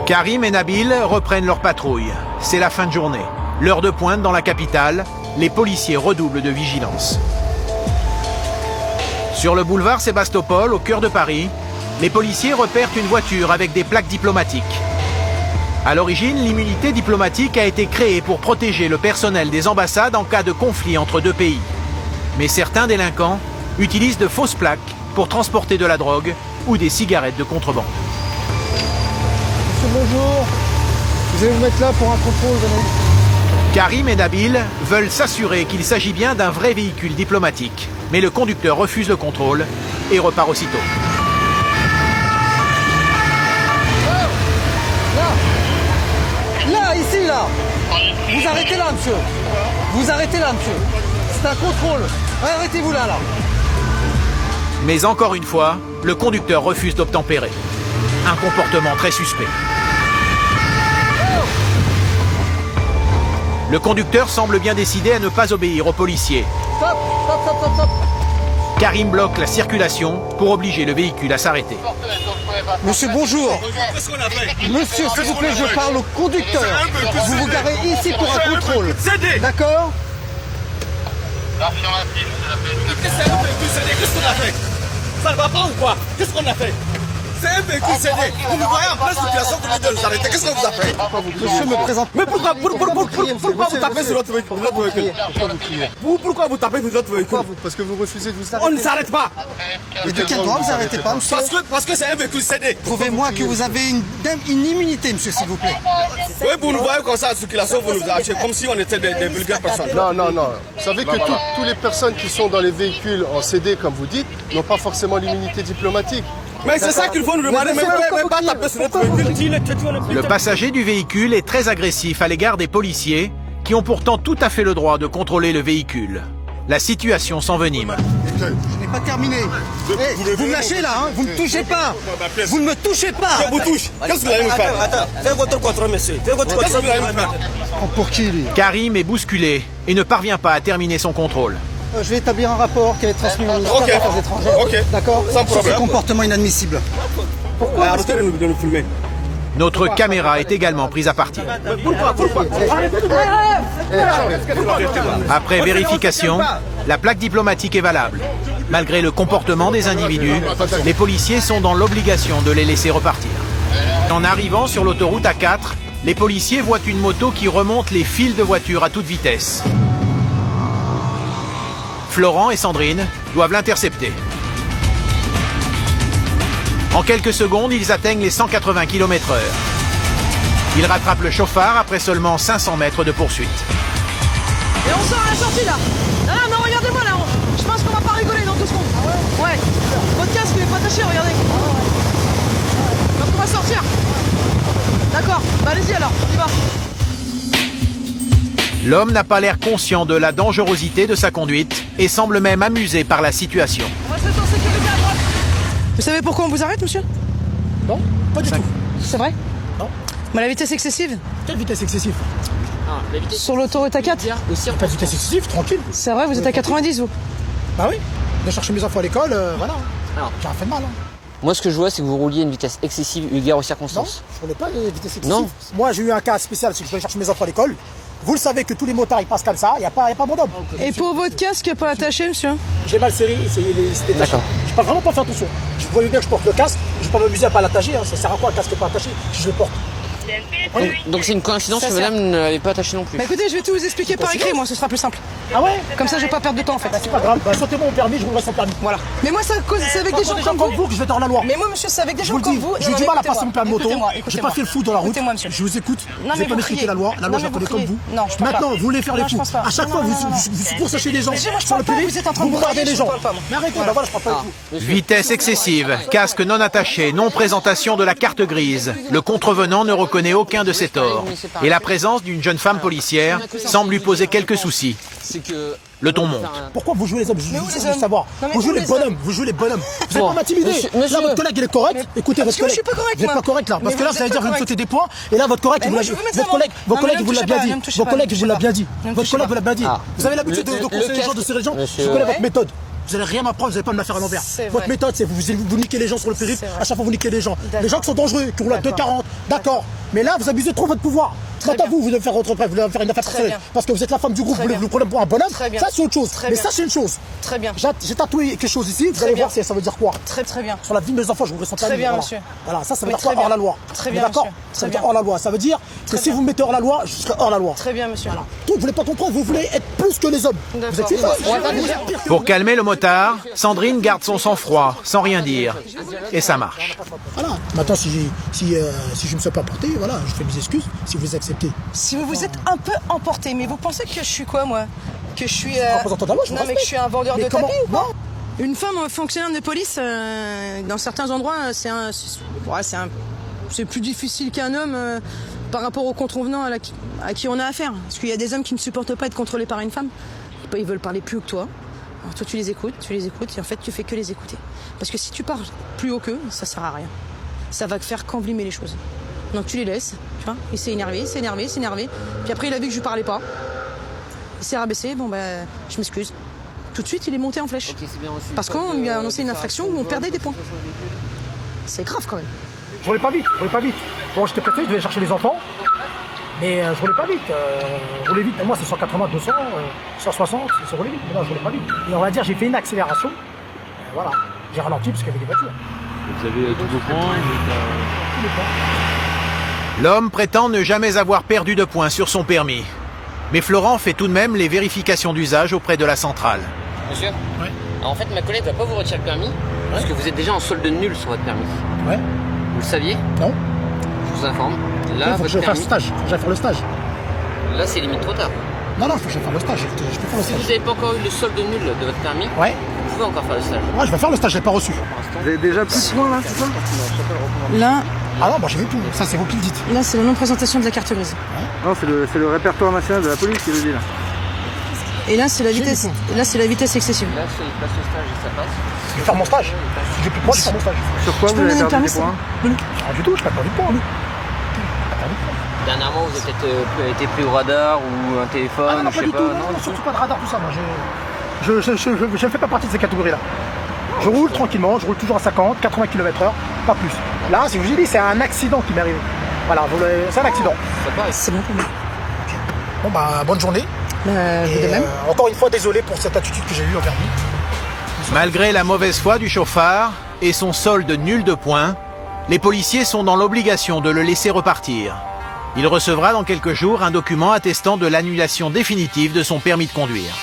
Karim et Nabil reprennent leur patrouille. C'est la fin de journée. L'heure de pointe dans la capitale, les policiers redoublent de vigilance. Sur le boulevard Sébastopol, au cœur de Paris, les policiers repèrent une voiture avec des plaques diplomatiques. À l'origine, l'immunité diplomatique a été créée pour protéger le personnel des ambassades en cas de conflit entre deux pays. Mais certains délinquants utilisent de fausses plaques pour transporter de la drogue ou des cigarettes de contrebande. Monsieur, bonjour. Vous allez vous mettre là pour un contrôle, venez. Karim et Nabil veulent s'assurer qu'il s'agit bien d'un vrai véhicule diplomatique. Mais le conducteur refuse le contrôle et repart aussitôt. Là, ici, là. Vous arrêtez là, monsieur. Vous arrêtez là, monsieur. C'est un contrôle. Arrêtez-vous là, là. Mais encore une fois, le conducteur refuse d'obtempérer. Un comportement très suspect. Le conducteur semble bien décidé à ne pas obéir aux policiers. Stop, stop, stop, stop, stop. Karim bloque la circulation pour obliger le véhicule à s'arrêter. Monsieur, bonjour. Monsieur, s'il vous plaît, je parle au conducteur. Vous vous garez ici pour un contrôle. D'accord? C'est un véhicule cédé, qu'est-ce qu'on a fait? Ça ne va pas ou quoi? Qu'est-ce qu'on a fait? C'est un véhicule cédé. Vous nous voyez en pleine situation, vous dites de nous arrêter. Qu'est-ce qu'on vous a fait? Monsieur me présente. Mais pourquoi vous tapez sur notre véhicule? Pourquoi vous tapez sur notre véhicule? Parce que vous refusez de vous On arrêter. ne s'arrête pas. Et de quel droit vous arrêtez pas, monsieur? Parce que c'est un véhicule cédé. Prouvez-moi que vous avez une immunité, monsieur, s'il vous plaît. Oui, vous nous voyez comme ça en circulation, vous nous arrêtez comme si on était des vulgaires personnes. Non, non, non. Vous savez que toutes les personnes qui sont dans les véhicules en CD, comme vous dites, n'ont pas forcément l'immunité diplomatique. Mais c'est ça qu'il faut nous demander, mais pas taper sur notre véhicule. Le passager du véhicule est très agressif à l'égard des policiers qui ont pourtant tout à fait le droit de contrôler le véhicule. La situation s'envenime. Je n'ai pas terminé. Vous me lâchez là, hein? Vous ne me touchez pas. Vous ne me touchez pas. Je vous touche. Qu'est-ce que vous allez me faire? Attends, faites votre contrôle, monsieur. Faites votre contrôle. Qu'est-ce que vous allez me faire? Pour qui, lui? Karim est bousculé et ne parvient pas à terminer son contrôle. Je vais établir un rapport qui va être transmis au ministère Ok. des Affaires étrangères. Ok. D'accord? Sans Sur ce problème. comportement inadmissible. Arrêtez de nous filmer. Notre caméra est également prise à partie. Pourquoi? Après vérification, la plaque diplomatique est valable. Malgré le comportement des individus, les policiers sont dans l'obligation de les laisser repartir. En arrivant sur l'autoroute A4, les policiers voient une moto qui remonte les files de voitures à toute vitesse. Florent et Sandrine doivent l'intercepter. En quelques secondes, ils atteignent les 180 km/h. Ils rattrapent le chauffard après seulement 500 mètres de poursuite. Et on sort à la sortie là. Ah non, regardez-moi là. Je pense qu'on va pas rigoler dans 2 secondes. Ouais. Votre casque il est pas attaché, regardez. Donc on va sortir. D'accord. Bah allez-y alors, on y va. L'homme n'a pas l'air conscient de la dangerosité de sa conduite et semble même amusé par la situation. On va se mettre en sécurité à droite. Vous savez pourquoi on vous arrête, monsieur? Non, pas du tout. C'est vrai? Non. Mais la vitesse excessive? Quelle vitesse excessive? Sur l'autoroute A4? Pas de vitesse excessive, tranquille. C'est vrai, vous êtes à 90 vous? Bah oui. De chercher mes enfants à l'école, voilà. J'ai rien fait de mal. Hein. Moi, ce que je vois, c'est que vous rouliez à une vitesse excessive eu égard aux Non, circonstances. je ne pas de vitesse excessive. Non. Moi, j'ai eu un cas spécial, c'est que je dois chercher mes enfants à l'école. Vous le savez que tous les motards ils passent comme ça, il n'y a pas mon homme. Et pour votre casque, pas attaché, monsieur? J'ai mal serré, c'est détaché. D'accord. Je peux vraiment pas faire attention. Je vois bien que je porte le casque, je ne vais pas m'amuser à pas l'attacher, hein. Ça sert à quoi un casque pas attaché si je le porte? Donc c'est une coïncidence Ça que sert. madame ne l'avait pas attaché non plus. Bah écoutez, je vais tout vous expliquer par écrit, moi, ce sera plus simple. Ah ouais? Comme ça, je vais pas perdre de temps en fait. Bah c'est pas grave, bah sautez-moi au permis, je vous reste sans permis. Voilà. Mais moi, c'est avec des gens comme vous. que je vais dans la loi. Mais moi, monsieur, c'est avec des Je gens vous le comme dis, vous. j'ai Non, du mais mal à écoutez-moi. passer mon permis moto. Écoutez-moi, J'ai écoutez-moi. pas fait le fou dans la route. Écoutez-moi, monsieur. Je vous écoute. Non, Vous mais n'avez pas vous m'expliquer criez. la loi. La loi, Non, je la mais connais vous comme criez. vous. Non, je parle Maintenant, pas. vous voulez faire les Non, je fous. pense pas. À chaque Non, fois, non, vous pourchassez les gens Mais moi, je sur le parle pas, périph', vous êtes en train de vous bombardez brailler, les je gens. parle pas, moi. Mais arrêtez, bah voilà, je parle pas avec vous. Vitesse excessive, casque non attaché, non présentation de la carte grise. Le contrevenant ne reconnaît aucun de ses torts. Et la présence d'une jeune femme policière semble lui poser quelques soucis. C'est que Le ton monte. Pourquoi vous jouez les hommes? Mais où les Je veux hommes? savoir. Non, mais Vous jouez où les les bonhommes. hommes? Vous jouez les bonhommes. Vous n'allez Bon, pas m'intimider. monsieur- Là, votre collègue, il est correct. Écoutez, Parce votre que moi, je collègue. suis pas correct, Vous n'êtes moi. pas correct là. Parce Mais que là, vous ça veut êtes dire pas que vous me correct. sautez des points. Et là, votre collègue, Mais vous moi, l'a- je veux votre savoir. collègue, Non, votre mais collègue, ne vous me l'a touchez bien pas, dit. ne me touchez Votre pas. collègue, vous l'a bien dit. Ne me Votre touchez collègue, pas. vous l'a bien dit. Ah. Vous avez l'habitude de Le conseiller les gens, de casque- ces gens. Monsieur- Je connais votre méthode. Vous n'allez rien m'apprendre, vous n'allez pas me la faire à l'envers. C'est Votre vrai. méthode, c'est vous niquez les gens sur le périph', C'est vrai. à chaque fois vous niquez les gens. D'accord. Les gens qui sont dangereux, qui roulent à D'accord. 2,40, d'accord. Mais là, vous abusez trop de votre pouvoir. Maintenant, bien. vous devez faire votre preuve, vous devez faire une affaire Très personnelle. bien. Parce que vous êtes la femme du groupe, Très vous bien. voulez vous prenez pour un bonhomme. Très bien. Ça, c'est autre chose. Très Mais bien. ça, c'est une chose. Très bien. J'ai tatoué quelque chose ici, vous Très allez bien. voir si ça veut dire quoi. Très bien. Sur la vie de mes enfants, je vous laisse en Très famille, bien, voilà. monsieur. Voilà, ça veut Mais dire quoi très bien. hors la loi. Très On est bien, d'accord. monsieur. Ça Très veut dire bien. hors la loi. Ça veut dire que si vous me mettez hors la loi, je serai hors la loi. Très bien, monsieur. Tout, vous voulez pas comprendre, vous voulez être plus que les hommes. Vous êtes D'accord. vous êtes pire que Pour calmer le motard, Sandrine garde son sang-froid, sans rien dire. Et ça marche. Voilà. Maintenant, si je me suis pas porté, voilà, je fais mes excuses. Si vous les acceptez. Si vous vous êtes un peu emporté, mais vous pensez que je suis quoi, moi? Que je suis. Représentant de la loi, je vous Non, mais que je suis un vendeur Mais de comment- tapis ou quoi? Non. Une femme fonctionnaire de police, dans certains endroits, c'est plus difficile qu'un homme par rapport aux contrevenants à qui on a affaire. Parce qu'il y a des hommes qui ne supportent pas être contrôlés par une femme. Ils veulent parler plus haut que toi. Alors toi, tu les écoutes, et en fait, tu fais que les écouter. Parce que si tu parles plus haut qu'eux, ça sert à rien. Ça va faire qu'envenimer les choses. Donc tu les laisses, tu vois. Il s'est énervé. Puis après, il a vu que je parlais pas. Il s'est rabaissé. Bon, ben, je m'excuse. Tout de suite, il est monté en flèche. Parce qu'on lui a annoncé une infraction où on perdait des points. C'est grave quand même. Je roulais pas vite. Bon, j'étais pressé, je devais chercher les enfants. Mais je roulais pas vite. Rouler vite, pour moi, c'est 180, 200, 160, c'est rouler vite. Mais non, je roulais pas vite. Et on va dire, j'ai fait une accélération. Voilà. J'ai ralenti parce qu'il y avait des voitures. Vous avez tous vos points. L'homme prétend ne jamais avoir perdu de points sur son permis. Mais Florent fait tout de même les vérifications d'usage auprès de la centrale. Monsieur. Alors, en fait, ma collègue va pas vous retirer le permis parce que vous êtes déjà en solde nul sur votre permis. Ouais. Vous le saviez? Non. Je vous informe. Là, Il faut que votre je fasse le permis, stage. Faut que j'aille faire le stage. là, c'est limite trop tard. Non, il faut que j'aille faire le stage. Je peux faire le Si vous stage. n'avez pas encore eu le solde nul de votre permis, Ouais. vous pouvez encore faire le stage. Ouais, je vais faire le stage, je l'ai pas reçu. Vous avez déjà plus de points là, c'est ça? Là, Ah non, moi j'ai vu tout. Ça, c'est vous qui le dites. c'est la non-présentation de la carte grise. Non, c'est le répertoire national de la police qui le dit là. Et là, c'est la vitesse. vu. Là, c'est la vitesse excessive. Là, si il passe le stage et ça passe. Je vais faire mon stage. Si j'ai plus de points, je vais faire mon stage. Sur quoi Je vous peux me avez donner le perdu des permis, points? Ah, du tout, je perds pas du points. Dernièrement, vous avez peut-être été pris au radar ou un téléphone, Ah non, je pas sais du pas. tout. Non, surtout pas de radar, tout ça. Moi, je ne fais pas partie de ces catégories-là. Je roule tranquillement, je roule toujours à 50, 80 km/h, pas plus. Là, si je vous ai dit, c'est un accident qui m'est arrivé. Voilà, c'est un accident. C'est bon pour moi. Bon, bah, bonne journée. Vous Et, de même. encore une fois, désolé pour cette attitude que j'ai eue envers lui. Malgré la mauvaise foi du chauffard et son solde nul de points, les policiers sont dans l'obligation de le laisser repartir. Il recevra dans quelques jours un document attestant de l'annulation définitive de son permis de conduire.